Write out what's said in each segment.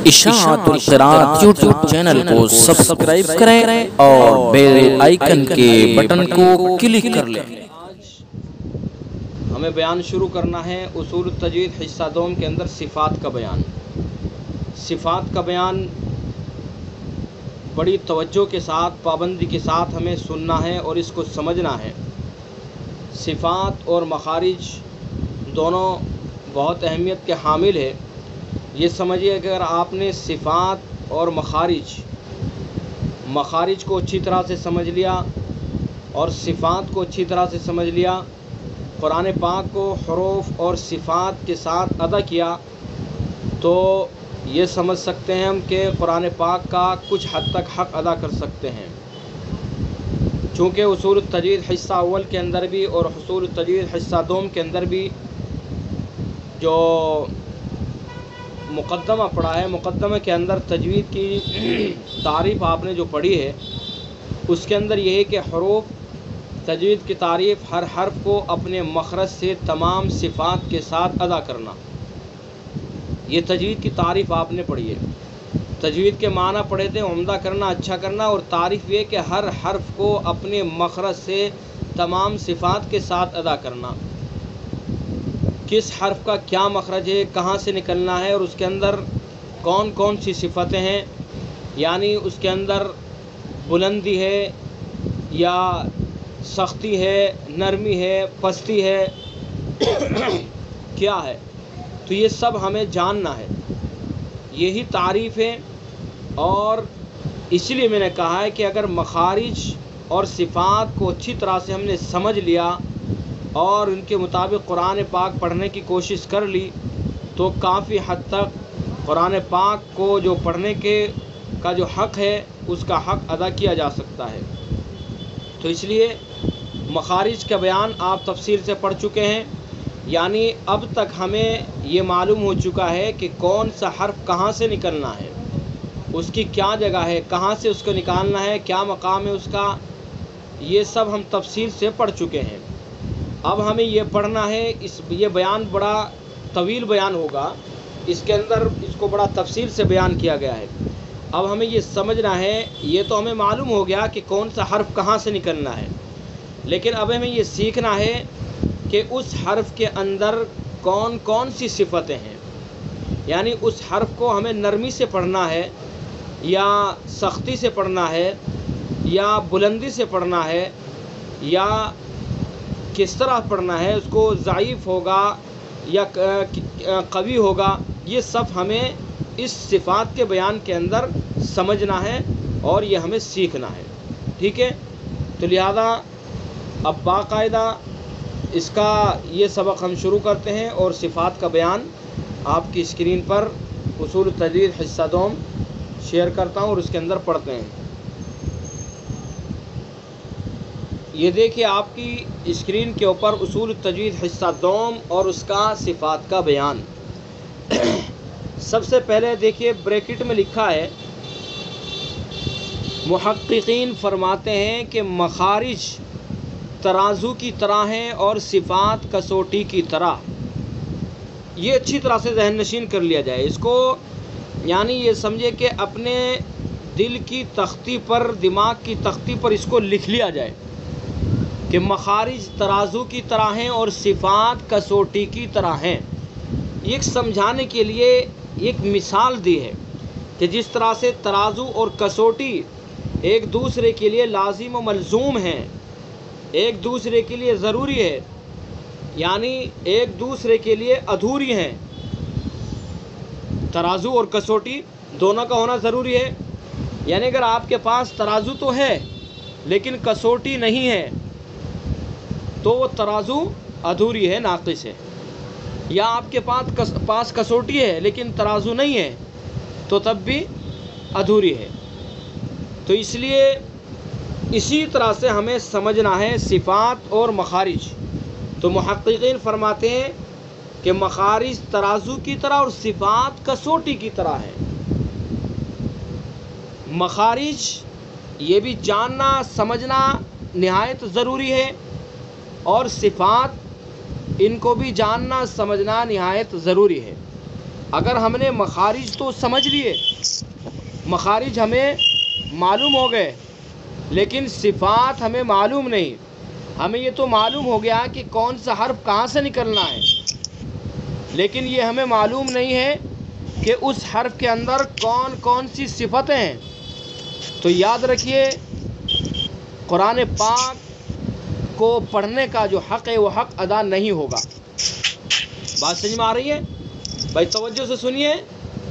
اشاعت القراءت YouTube channel کو subscribe کریں اور بیل آئیکن کے بٹن کو کلک کر لیں۔ آج ہمیں بیان شروع کرنا ہے اصول التجوید حصہ دوم کے اندر صفات کا بیان۔ صفات کا بیان بڑی توجہ کے ساتھ، پابندی کے ساتھ ہمیں سننا ہے اور اس کو سمجھنا ہے۔ صفات اور مخارج دونوں بہت اہمیت کے حامل ہے۔ یہ سمجھیے کہ اگر آپ نے صفات اور مخارج کو اچھی طرح سے سمجھ لیا اور صفات کو اچھی طرح سے سمجھ لیا، قرآن پاک کو حروف اور صفات کے ساتھ ادا کیا، تو یہ سمجھ سکتے ہیں ہم کہ قرآن پاک کا کچھ حد تک حق ادا کر سکتے ہیں۔ چونکہ اصول التجوید حصہ اول کے اندر بھی اور اصول التجوید حصہ دوم کے اندر بھی جو مقدمہ پڑھا ہے، مقدمہ کے اندر تجوید کی تعریف آپ نے جو پڑھی ہے، اس کے اندر یہ ہے کہ حروف تجوید کی تعریف ہر حرف کو اپنے مخرج سے تمام صفات کے ساتھ ادا کرنا، یہ تجوید کی تعریف آپ نے پڑھی ہے۔ تجوید کے معنی پڑھے تھے عمدہ کرنا، اچھا کرنا، اور تعریف یہ کہ ہر حرف کو اپنے مخرج سے تمام صفات کے ساتھ ادا کرنا۔ کس حرف کا کیا مخرج ہے، کہاں سے نکلنا ہے، اور اس کے اندر کون کون سی صفتیں ہیں، یعنی اس کے اندر بلندی ہے یا سختی ہے، نرمی ہے، پستی ہے، کیا ہے، تو یہ سب ہمیں جاننا ہے، یہی تعریف ہے۔ اور اس لیے میں نے کہا ہے کہ اگر مخارج اور صفات کو اچھی طرح سے ہم نے سمجھ لیا اور ان کے مطابق قرآن پاک پڑھنے کی کوشش کر لی، تو کافی حد تک قرآن پاک کو جو پڑھنے کا جو حق ہے، اس کا حق ادا کیا جا سکتا ہے۔ تو اس لیے مخارج کا بیان آپ تفصیل سے پڑھ چکے ہیں، یعنی اب تک ہمیں یہ معلوم ہو چکا ہے کہ کون سا حرف کہاں سے نکلنا ہے، اس کی کیا جگہ ہے، کہاں سے اس کو نکالنا ہے، کیا مقام ہے اس کا، یہ سب ہم تفصیل سے پڑھ چکے ہیں۔ اب ہمیں یہ پڑھنا ہے، یہ بیان بڑا طویل بیان ہوگا، اس کے اندر اس کو بڑا تفصیل سے بیان کیا گیا ہے۔ اب ہمیں یہ سمجھنا ہے، یہ تو ہمیں معلوم ہو گیا کہ کون سا حرف کہاں سے نکلنا ہے، لیکن اب ہمیں یہ سیکھنا ہے کہ اس حرف کے اندر کون کون سی صفتیں ہیں، یعنی اس حرف کو ہمیں نرمی سے پڑھنا ہے یا سختی سے پڑھنا ہے یا بلندی سے پڑھنا ہے یا کس طرح پڑھنا ہے، اس کو ضعیف ہوگا یا قوی ہوگا، یہ سب ہمیں اس صفات کے بیان کے اندر سمجھنا ہے اور یہ ہمیں سیکھنا ہے، ٹھیک ہے۔ تو لہذا اب باقاعدہ اس کا یہ سبق ہم شروع کرتے ہیں اور صفات کا بیان آپ کی اسکرین پر اصول التجوید حصہ دوم شیئر کرتا ہوں اور اس کے اندر پڑھتے ہیں۔ یہ دیکھیے آپ کی اسکرین کے اوپر اصول التجوید حصہ دوم اور اس کا صفات کا بیان۔ سب سے پہلے دیکھیے بریکٹ میں لکھا ہے، محققین فرماتے ہیں کہ مخارج ترازو کی طرح ہیں اور صفات کسوٹی کی طرح۔ یہ اچھی طرح سے ذہن نشین کر لیا جائے اس کو، یعنی یہ سمجھے کہ اپنے دل کی تختی پر، دماغ کی تختی پر اس کو لکھ لیا جائے کہ مخارج ترازو کی طرح ہیں اور صفات کسوٹی کی طرح ہیں۔ ایک سمجھانے کے لیے ایک مثال دی ہے کہ جس طرح سے ترازو اور کسوٹی ایک دوسرے کے لیے لازم و ملزوم ہیں، ایک دوسرے کے لیے ضروری ہے، یعنی ایک دوسرے کے لیے ادھوری ہیں۔ ترازو اور کسوٹی دونوں کا ہونا ضروری ہے، یعنی اگر آپ کے پاس ترازو تو ہے لیکن کسوٹی نہیں ہے تو وہ ترازو ادھوری ہے، ناقص ہے، یا آپ کے پاس کسوٹی ہے لیکن ترازو نہیں ہے تو تب بھی ادھوری ہے۔ تو اس لیے اسی طرح سے ہمیں سمجھنا ہے صفات اور مخارج۔ تو محققین فرماتے ہیں کہ مخارج ترازو کی طرح اور صفات کسوٹی کی طرح ہیں۔ مخارج یہ بھی جاننا سمجھنا نہایت ضروری ہے، اور صفات ان کو بھی جاننا سمجھنا نہایت ضروری ہے۔ اگر ہم نے مخارج تو سمجھ لیے، مخارج ہمیں معلوم ہو گئے، لیکن صفات ہمیں معلوم نہیں. ہمیں یہ تو معلوم ہو گیا کہ کون سا حرف کہاں سے نکلنا ہے، لیکن یہ ہمیں معلوم نہیں ہے کہ اس حرف کے اندر کون کون سی صفتیں ہیں. تو یاد رکھیے، قرآن پاک کو پڑھنے کا جو حق ہے وہ حق ادا نہیں ہوگا. بات سمجھ میں آ رہی ہے؟ بھائی توجہ سے سنیے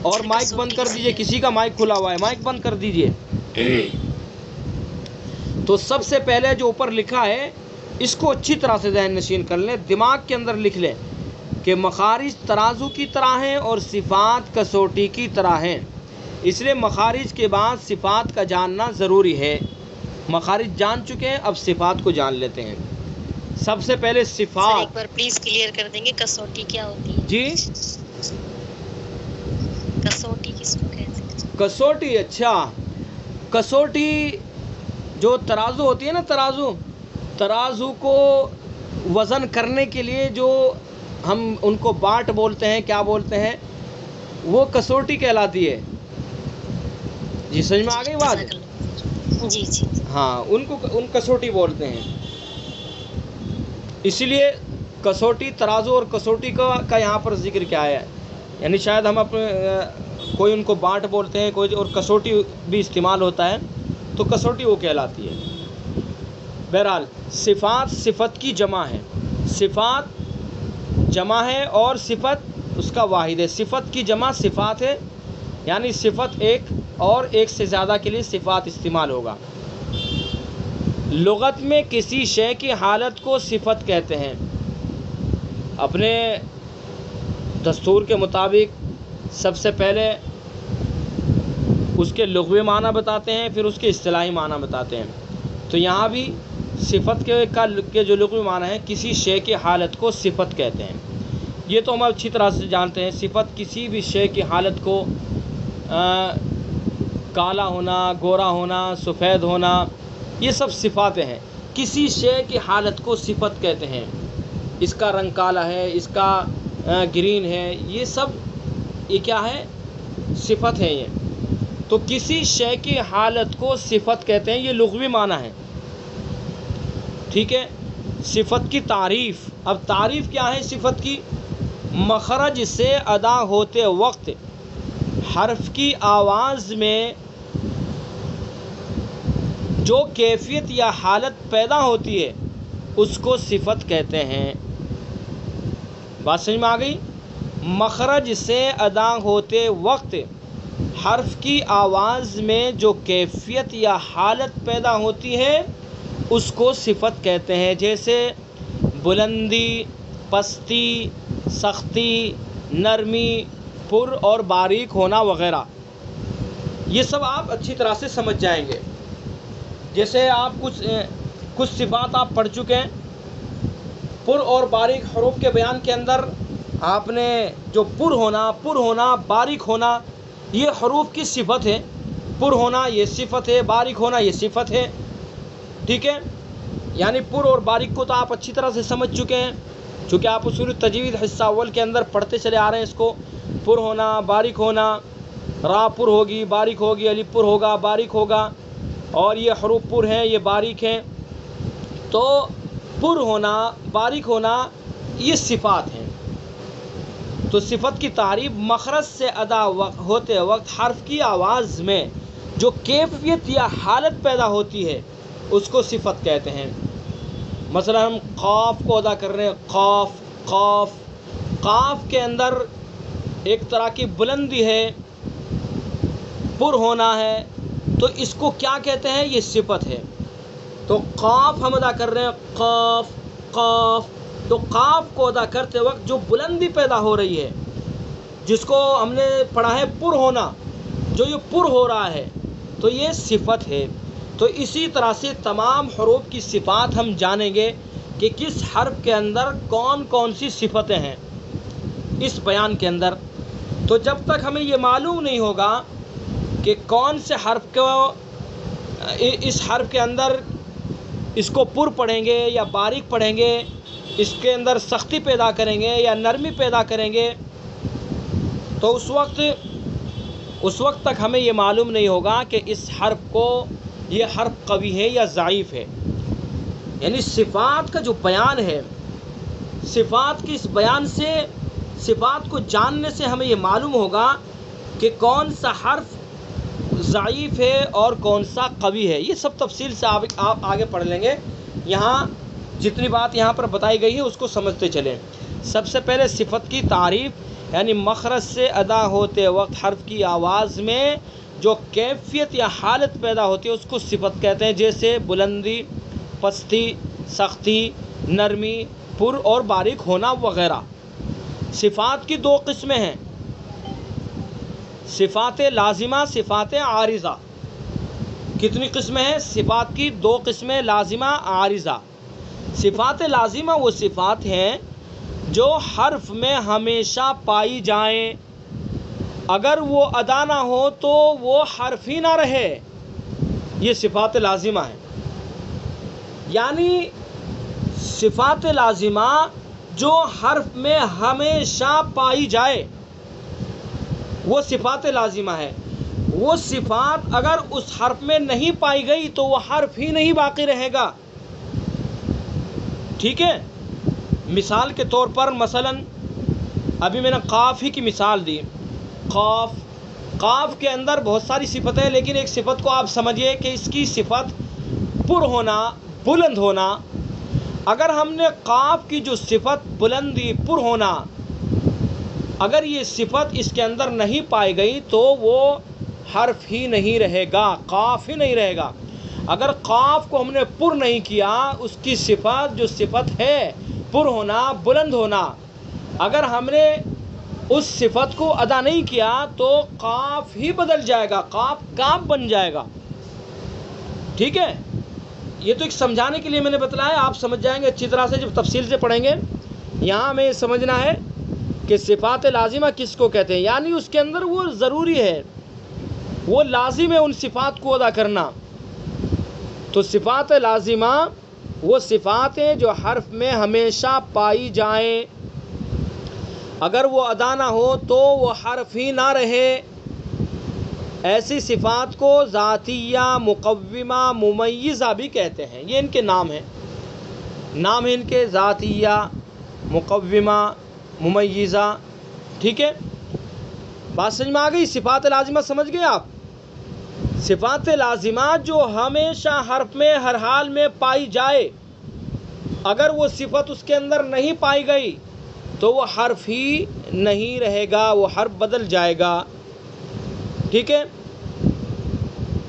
اور مائک بند کر دیجئے. کسی کا مائک کھلا ہوا ہے، مائک بند کر دیجئے. تو سب سے پہلے جو اوپر لکھا ہے اس کو اچھی طرح سے ذہن نشین کر لیں، دماغ کے اندر لکھ لیں کہ مخارج ترازو کی طرح ہیں اور صفات کسوٹی کی طرح ہیں. اس لیے مخارج کے بعد صفات کا جاننا ضروری ہے. مخارج جان چکے ہیں، اب صفات کو جان لیتے ہیں. سب سے پہلے سر صفات. ایک بار پلیز کلیئر کر دیں گے کسوٹی کیا ہوتی ہے؟ جی کسوٹی کس کو کہتے ہیں؟ کسوٹی، اچھا کسوٹی جو ترازو ہوتی ہے نا، ترازو کو وزن کرنے کے لیے جو ہم ان کو باٹ بولتے ہیں، کیا بولتے ہیں، وہ کسوٹی کہلاتی ہے. جی سمجھ میں آ گئی بات؟ جزاک اللہ. جی جی ہاں، ان کسوٹی بولتے ہیں. اسی لیے کسوٹی، ترازو اور کسوٹی کا یہاں پر ذکر کیا ہے، یعنی شاید ہم اپنے کوئی ان کو باٹ بولتے ہیں، کوئی اور کسوٹی بھی استعمال ہوتا ہے، تو کسوٹی وہ کہلاتی ہے. بہرحال صفات صفت کی جمع ہے، صفات جمع ہے اور صفت اس کا واحد ہے. صفت کی جمع صفات ہے، یعنی صفت ایک اور ایک سے زیادہ کے لیے صفات استعمال ہوگا. لغت میں کسی شے کی حالت کو صفت کہتے ہیں. اپنے دستور کے مطابق سب سے پہلے اس کے لغوی معنی بتاتے ہیں، پھر اس کے اصطلاحی معنی بتاتے ہیں. تو یہاں بھی صفت کے جو لغوی معنی ہیں، کسی شے کی حالت کو صفت کہتے ہیں. یہ تو ہم اچھی طرح سے جانتے ہیں. صفت کسی بھی شے کی حالت کو، کالا ہونا، گورا ہونا، سفید ہونا، یہ سب صفاتیں ہیں. کسی شے کی حالت کو صفت کہتے ہیں. اس کا رنگ کالا ہے، اس کا گرین ہے، یہ سب یہ کیا ہے؟ صفت ہے. یہ تو کسی شے کی حالت کو صفت کہتے ہیں، یہ لغوی معنی ہے. ٹھیک ہے. صفت کی تعریف. اب تعریف کیا ہے صفت کی؟ مخرج سے ادا ہوتے وقت حرف کی آواز میں جو کیفیت یا حالت پیدا ہوتی ہے اس کو صفت کہتے ہیں. بات سمجھ میں آ گئی؟ مخرج سے ادا ہوتے وقت حرف کی آواز میں جو کیفیت یا حالت پیدا ہوتی ہے اس کو صفت کہتے ہیں. جیسے بلندی، پستی، سختی، نرمی، پر اور باریک ہونا وغیرہ. یہ سب آپ اچھی طرح سے سمجھ جائیں گے. جیسے آپ کچھ صفات آپ پڑھ چکے ہیں. پر اور باریک حروف کے بیان کے اندر آپ نے جو پر ہونا، باریک ہونا، یہ حروف کی صفت ہے. پر ہونا یہ صفت ہے، باریک ہونا یہ صفت ہے. ٹھیک ہے. یعنی پر اور باریک کو تو آپ اچھی طرح سے سمجھ چکے ہیں، چونکہ آپ اصول التجوید حصہ اول کے اندر پڑھتے چلے آ رہے ہیں اس کو. پر ہونا، باریک ہونا، را پر ہوگی، باریک ہوگی، الف پر ہوگا، باریک ہوگا، اور یہ حروف پر ہیں، یہ باریک ہیں. تو پر ہونا، باریک ہونا یہ صفات ہیں. تو صفت کی تعریف مخرج سے ادا ہوتے وقت حرف کی آواز میں جو کیفیت یا حالت پیدا ہوتی ہے اس کو صفت کہتے ہیں. مثلا ہم قاف کو ادا کر رہے ہیں. قاف کے اندر ایک طرح کی بلندی ہے، پر ہونا ہے، تو اس کو کیا کہتے ہیں؟ یہ صفت ہے. تو قاف ہم ادا کر رہے ہیں، قاف. تو قاف کو ادا کرتے وقت جو بلندی پیدا ہو رہی ہے، جس کو ہم نے پڑھا ہے پر ہونا، جو یہ پر ہو رہا ہے، تو یہ صفت ہے. تو اسی طرح سے تمام حروف کی صفات ہم جانیں گے کہ کس حرف کے اندر کون کون سی صفتیں ہیں اس بیان کے اندر. تو جب تک ہمیں یہ معلوم نہیں ہوگا کہ کون سے حرف کو اس حرف کے اندر اس کو پر پڑھیں گے یا باریک پڑھیں گے، اس کے اندر سختی پیدا کریں گے یا نرمی پیدا کریں گے، تو اس وقت تک ہمیں یہ معلوم نہیں ہوگا کہ اس حرف کو یہ حرف قوی ہے یا ضعیف ہے. یعنی صفات کا جو بیان ہے، صفات کے اس بیان سے، صفات کو جاننے سے ہمیں یہ معلوم ہوگا کہ کون سا حرف ضعیف ہے اور کون سا قوی ہے. یہ سب تفصیل سے آپ آگے پڑھ لیں گے. یہاں جتنی بات یہاں پر بتائی گئی ہے اس کو سمجھتے چلیں. سب سے پہلے صفت کی تعریف، یعنی مخرج سے ادا ہوتے وقت حرف کی آواز میں جو کیفیت یا حالت پیدا ہوتی ہے اس کو صفت کہتے ہیں. جیسے بلندی، پستی، سختی، نرمی، پر اور باریک ہونا وغیرہ. صفات کی دو قسمیں ہیں، صفات لازمہ، صفات عارضہ. کتنی قسمیں ہیں؟ صفات کی دو قسمیں، لازمہ، عارضہ. صفات لازمہ وہ صفات ہیں جو حرف میں ہمیشہ پائی جائیں، اگر وہ ادا نہ ہو تو وہ حرف ہی نہ رہے. یہ صفات لازمہ ہیں. یعنی صفات لازمہ جو حرف میں ہمیشہ پائی جائے وہ صفات لازمہ ہے. وہ صفات اگر اس حرف میں نہیں پائی گئی تو وہ حرف ہی نہیں باقی رہے گا. ٹھیک ہے؟ مثال کے طور پر مثلاً ابھی میں نے قاف ہی کی مثال دی. قاف کے اندر بہت ساری صفتیں ہیں، لیکن ایک صفت کو آپ سمجھیے کہ اس کی صفت پر ہونا، بلند ہونا. اگر ہم نے قاف کی جو صفت بلندی، پر ہونا، اگر یہ صفت اس کے اندر نہیں پائی گئی تو وہ حرف ہی نہیں رہے گا، قاف ہی نہیں رہے گا. اگر قاف کو ہم نے پر نہیں کیا، اس کی صفت جو صفت ہے پر ہونا، بلند ہونا، اگر ہم نے اس صفت کو ادا نہیں کیا تو قاف ہی بدل جائے گا، قاف کاف بن جائے گا. ٹھیک ہے؟ یہ تو ایک سمجھانے کے لیے میں نے بتلایا، آپ سمجھ جائیں گے اچھی طرح سے جب تفصیل سے پڑھیں گے. یہاں ہمیں یہ سمجھنا ہے کہ صفات لازمہ کس کو کہتے ہیں، یعنی اس کے اندر وہ ضروری ہے، وہ لازم ہے ان صفات کو ادا کرنا. تو صفات لازمہ وہ صفات ہیں جو حرف میں ہمیشہ پائی جائیں، اگر وہ ادا نہ ہو تو وہ حرف ہی نہ رہے. ایسی صفات کو ذاتیہ، مقومہ، ممیزہ بھی کہتے ہیں. یہ ان کے نام ہیں، نام ہیں ان کے ذاتیہ، مقومہ، ممیزہ. ٹھیک ہے؟ بات سمجھ میں آ گئی؟ صفات لازمہ سمجھ گئے آپ؟ صفات لازمہ جو ہمیشہ حرف میں ہر حال میں پائی جائے، اگر وہ صفت اس کے اندر نہیں پائی گئی تو وہ حرف ہی نہیں رہے گا، وہ حرف بدل جائے گا. ٹھیک ہے؟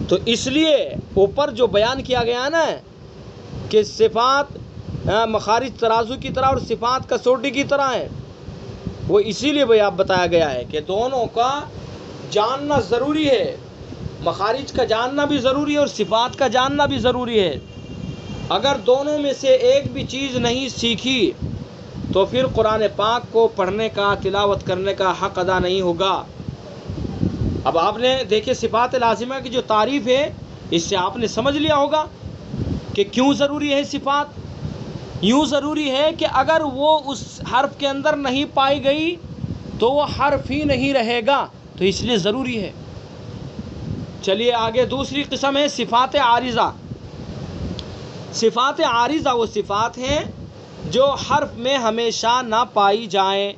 تو اس لیے اوپر جو بیان کیا گیا نا کہ صفات مخارج ترازو کی طرح اور صفات کسوٹی کی طرح ہیں، وہ اسی لیے بتایا گیا ہے کہ دونوں کا جاننا ضروری ہے. مخارج کا جاننا بھی ضروری ہے اور صفات کا جاننا بھی ضروری ہے. اگر دونوں میں سے ایک بھی چیز نہیں سیکھی تو پھر قرآن پاک کو پڑھنے کا، تلاوت کرنے کا حق ادا نہیں ہوگا. اب آپ نے دیکھیں صفات لازمہ کی جو تعریف ہے، اس سے آپ نے سمجھ لیا ہوگا کہ کیوں ضروری ہے صفات. یوں ضروری ہے کہ اگر وہ اس حرف کے اندر نہیں پائی گئی تو وہ حرف ہی نہیں رہے گا، تو اس لیے ضروری ہے. چلیے آگے دوسری قسم ہے صفات عارضہ. صفات عارضہ وہ صفات ہیں جو حرف میں ہمیشہ نہ پائی جائیں،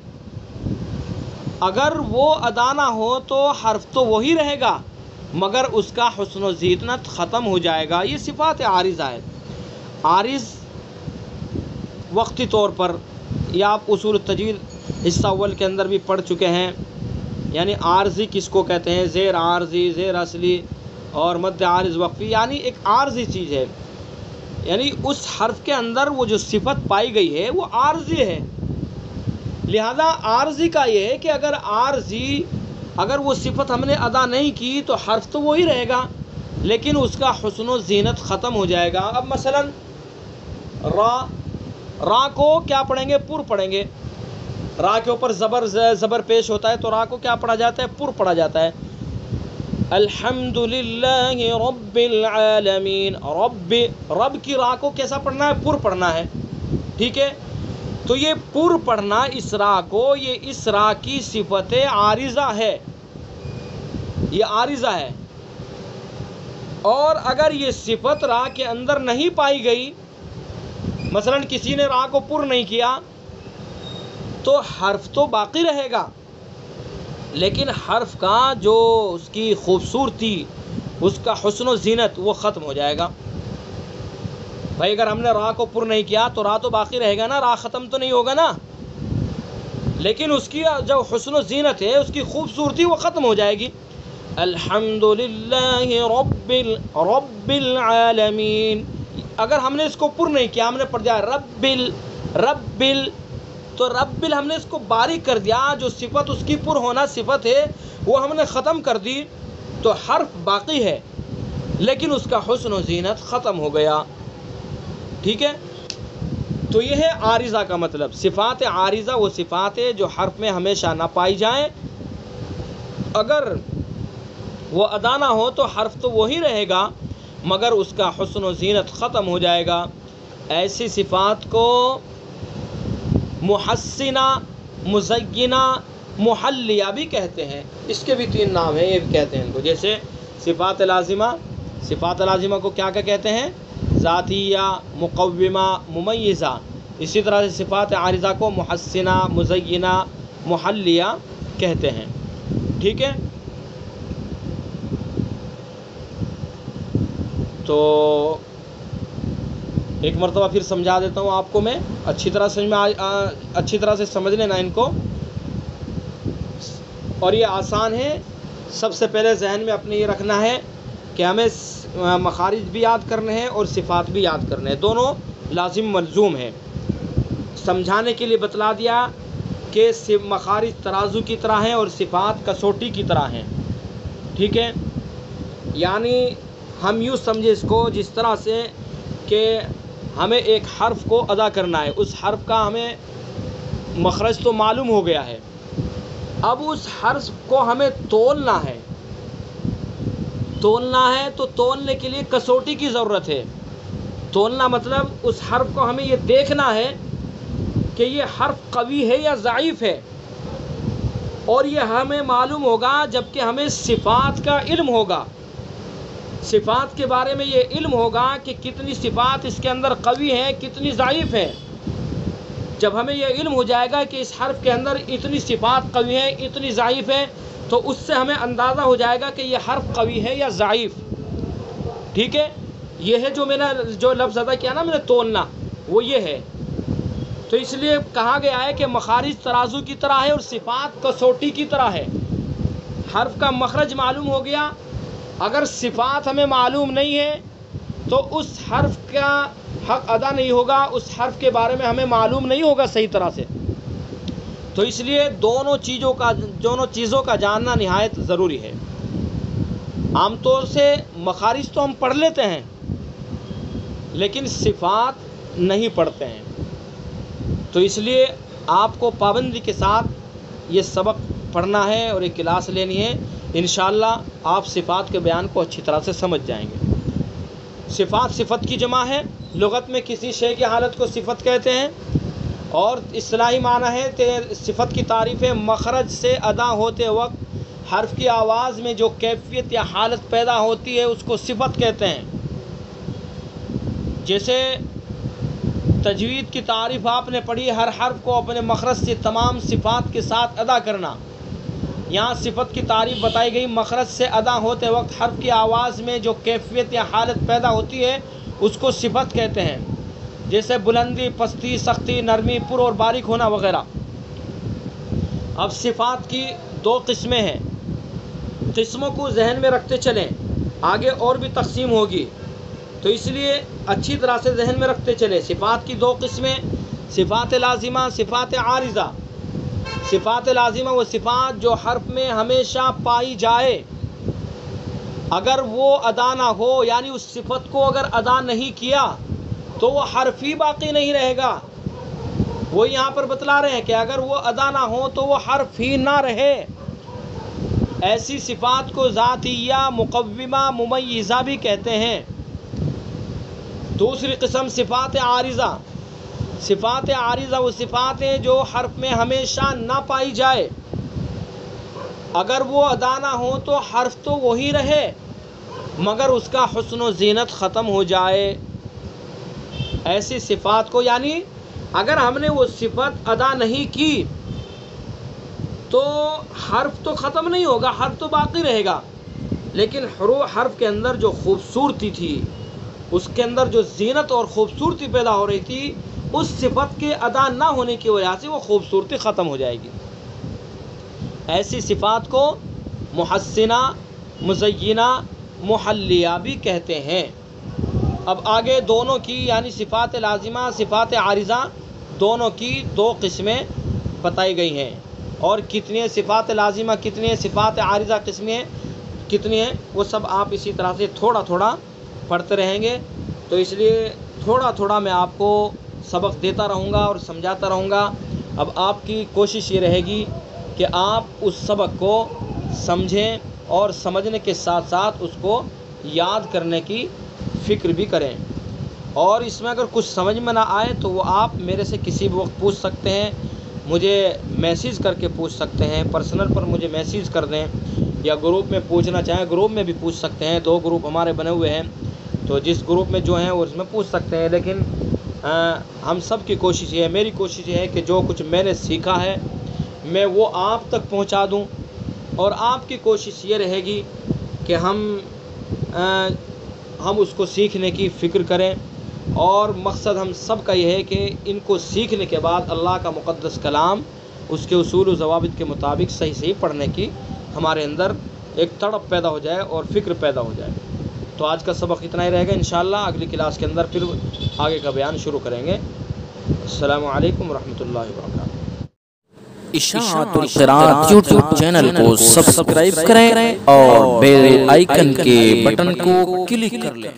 اگر وہ ادا نہ ہو تو حرف تو وہی رہے گا مگر اس کا حسن و زینت ختم ہو جائے گا. یہ صفات عارضہ ہے. عارض وقتی طور پر، یا آپ اصول التجوید حصہ اول کے اندر بھی پڑھ چکے ہیں. یعنی عارضی کس کو کہتے ہیں؟ زیر عارضی، زیر اصلی اور مد عارض وقفی، یعنی ایک عارضی چیز ہے. یعنی اس حرف کے اندر وہ جو صفت پائی گئی ہے وہ عارضی ہے. لہذا عارضی کا یہ ہے کہ اگر وہ صفت ہم نے ادا نہیں کی تو حرف تو وہی رہے گا لیکن اس کا حسن و زینت ختم ہو جائے گا. اب مثلا را کو کیا پڑھیں گے؟ پر پڑھیں گے. را کے اوپر زبر پیش ہوتا ہے تو را کو کیا پڑھا جاتا ہے؟ پر پڑھا جاتا ہے. الحمدللہ رب العالمین. رب کی را کو کیسا پڑھنا ہے؟ پر پڑھنا ہے. ٹھیک ہے؟ تو یہ پر پڑھنا اسرا کو، یہ اسرا کی صفت عارضہ ہے، یہ عارضہ ہے۔ اور اگر یہ صفت را کے اندر نہیں پائی گئی، مثلا کسی نے را کو پر نہیں کیا، تو حرف تو باقی رہے گا، لیکن حرف کا جو اس کی خوبصورتی، اس کا حسن و زینت وہ ختم ہو جائے گا۔ بھائی اگر ہم نے را کو پر نہیں کیا تو را تو باقی رہے گا نا، را ختم تو نہیں ہوگا نا، لیکن اس کی جو حسن و زینت ہے، اس کی خوبصورتی وہ ختم ہو جائے گی۔ الحمدللہ رب العالمین، اگر ہم نے اس کو پر نہیں کیا، ہم نے پڑھ دیا رب تو رب ہم نے اس کو باریک کر دیا، جو صفت اس کی پر ہونا صفت ہے وہ ہم نے ختم کر دی، تو حرف باقی ہے لیکن اس کا حسن و زینت ختم ہو گیا۔ ٹھیک ہے، تو یہ ہے عارضہ کا مطلب۔ صفات عارضہ وہ صفات ہے جو حرف میں ہمیشہ نہ پائی جائیں، اگر وہ ادا نہ ہو تو حرف تو وہی رہے گا مگر اس کا حسن و زینت ختم ہو جائے گا۔ ایسی صفات کو محسنہ، مزینہ، محلیہ بھی کہتے ہیں، اس کے بھی 3 نام ہیں، یہ بھی کہتے ہیں ان کو۔ جیسے صفات لازمہ، صفات لازمہ کو کیا کہتے ہیں؟ ذاتیہ، مقومہ، ممیزہ۔ اسی طرح سے صفات عارضہ کو محسنہ، مزینہ، محلیہ کہتے ہیں۔ ٹھیک ہے، تو ایک مرتبہ پھر سمجھا دیتا ہوں آپ کو میں، اچھی طرح سے سمجھ لینا ان کو، اور یہ آسان ہے۔ سب سے پہلے ذہن میں اپنے یہ رکھنا ہے کہ ہمیں مخارج بھی یاد کرنے ہیں اور صفات بھی یاد کرنے ہیں، دونوں لازم ملزوم ہیں۔ سمجھانے کے لیے بتلا دیا کہ مخارج ترازو کی طرح ہیں اور صفات کسوٹی کی طرح ہیں۔ ٹھیک ہے، یعنی ہم یوں سمجھے اس کو جس طرح سے کہ ہمیں ایک حرف کو ادا کرنا ہے، اس حرف کا ہمیں مخرج تو معلوم ہو گیا ہے، اب اس حرف کو ہمیں تولنا ہے تو تولنے کے لیے کسوٹی کی ضرورت ہے۔ تولنا مطلب اس حرف کو ہمیں یہ دیکھنا ہے کہ یہ حرف قوی ہے یا ضعیف ہے، اور یہ ہمیں معلوم ہوگا جب کہ ہمیں صفات کا علم ہوگا، صفات کے بارے میں یہ علم ہوگا کہ کتنی صفات اس کے اندر قوی ہیں، کتنی ضعیف ہیں۔ جب ہمیں یہ علم ہو جائے گا کہ اس حرف کے اندر اتنی صفات قوی ہیں، اتنی ضعیف ہیں، تو اس سے ہمیں اندازہ ہو جائے گا کہ یہ حرف قوی ہے یا ضعیف۔ ٹھیک ہے، یہ ہے جو میں نے جو لفظ ادا کیا نا میں نے تولنا، وہ یہ ہے۔ تو اس لیے کہا گیا ہے کہ مخارج ترازو کی طرح ہے اور صفات کسوٹی کی طرح ہے۔ حرف کا مخرج معلوم ہو گیا، اگر صفات ہمیں معلوم نہیں ہے تو اس حرف کا حق ادا نہیں ہوگا، اس حرف کے بارے میں ہمیں معلوم نہیں ہوگا صحیح طرح سے۔ تو اس لیے دونوں چیزوں کا جاننا نہایت ضروری ہے۔ عام طور سے مخارج تو ہم پڑھ لیتے ہیں لیکن صفات نہیں پڑھتے ہیں، تو اس لیے آپ کو پابندی کے ساتھ یہ سبق پڑھنا ہے اور یہ کلاس لینی ہے، انشاءاللہ آپ صفات کے بیان کو اچھی طرح سے سمجھ جائیں گے۔ صفت کی جمع ہے، لغت میں کسی شے کی حالت کو صفت کہتے ہیں، اور اصطلاحی معنی ہے کہ صفت کی تعریف ہے مخرج سے ادا ہوتے وقت حرف کی آواز میں جو کیفیت یا حالت پیدا ہوتی ہے اس کو صفت کہتے ہیں۔ جیسے تجوید کی تعریف آپ نے پڑھی، ہر حرف کو اپنے مخرج سے تمام صفات کے ساتھ ادا کرنا۔ یہاں صفت کی تعریف بتائی گئی، مخرج سے ادا ہوتے وقت حرف کی آواز میں جو کیفیت یا حالت پیدا ہوتی ہے اس کو صفت کہتے ہیں، جیسے بلندی، پستی، سختی، نرمی، پر اور باریک ہونا وغیرہ۔ اب صفات کی 2 قسمیں ہیں، قسموں کو ذہن میں رکھتے چلیں، آگے اور بھی تقسیم ہوگی، تو اس لیے اچھی طرح سے ذہن میں رکھتے چلیں۔ صفات کی 2 قسمیں، صفات لازمہ، صفات عارضہ۔ صفات لازمہ وہ صفات جو حرف میں ہمیشہ پائی جائے، اگر وہ ادا نہ ہو، یعنی اس صفت کو اگر ادا نہیں کیا تو وہ حرف ہی باقی نہیں رہے گا۔ وہ یہاں پر بتلا رہے ہیں کہ اگر وہ ادا نہ ہو تو وہ حرف ہی نہ رہے۔ ایسی صفات کو ذاتیہ، مقومہ، ممیزہ بھی کہتے ہیں۔ دوسری قسم صفات عارضہ۔ صفات عارضہ وہ صفات ہیں جو حرف میں ہمیشہ نہ پائی جائے، اگر وہ ادا نہ ہو تو حرف تو وہی رہے مگر اس کا حسن و زینت ختم ہو جائے۔ ایسی صفات کو، یعنی اگر ہم نے وہ صفت ادا نہیں کی تو حرف تو ختم نہیں ہوگا، حرف تو باقی رہے گا، لیکن حرف کے اندر جو خوبصورتی تھی، اس کے اندر جو زینت اور خوبصورتی پیدا ہو رہی تھی، اس صفت کے ادا نہ ہونے کی وجہ سے وہ خوبصورتی ختم ہو جائے گی۔ ایسی صفات کو محسنہ، مزینہ، محلیہ بھی کہتے ہیں۔ اب آگے دونوں کی، یعنی صفات لازمہ، صفات عارضہ، دونوں کی دو قسمیں بتائی گئی ہیں، اور کتنی صفات لازمہ، کتنی صفات عارضہ قسمیں کتنی ہیں، وہ سب آپ اسی طرح سے تھوڑا تھوڑا پڑھتے رہیں گے، تو اس لیے تھوڑا تھوڑا میں آپ کو سبق دیتا رہوں گا اور سمجھاتا رہوں گا۔ اب آپ کی کوشش یہ رہے گی کہ آپ اس سبق کو سمجھیں اور سمجھنے کے ساتھ ساتھ اس کو یاد کرنے کی فکر بھی کریں، اور اس میں اگر کچھ سمجھ میں نہ آئے تو وہ آپ میرے سے کسی بھی وقت پوچھ سکتے ہیں، مجھے میسیج کر کے پوچھ سکتے ہیں، پرسنل پر مجھے میسیج کر دیں، یا گروپ میں پوچھنا چاہیں گروپ میں بھی پوچھ سکتے ہیں، 2 گروپ ہمارے بنے ہوئے ہیں، تو جس گروپ میں جو ہیں اس میں پوچھ سکتے ہیں۔ لیکن ہم سب کی کوشش یہ ہے، میری کوشش یہ ہے کہ جو کچھ میں نے سیکھا ہے میں وہ آپ تک پہنچا دوں، اور آپ کی کوشش یہ رہے گی کہ ہم اس کو سیکھنے کی فکر کریں، اور مقصد ہم سب کا یہ ہے کہ ان کو سیکھنے کے بعد اللہ کا مقدس کلام، اس کے اصول و ضوابط کے مطابق صحیح پڑھنے کی ہمارے اندر ایک تڑپ پیدا ہو جائے اور فکر پیدا ہو جائے۔ تو آج کا سبق اتنا ہی رہے گا، انشاءاللہ اگلی کلاس کے اندر پھر آگے کا بیان شروع کریں گے۔ السلام علیکم ورحمۃ اللہ وبرکاتہ۔ اشاعت القراءت یوٹیوب چینل کو سبسکرائب کریں اور بیل آئیکن کے بٹن کو کلک کر لیں۔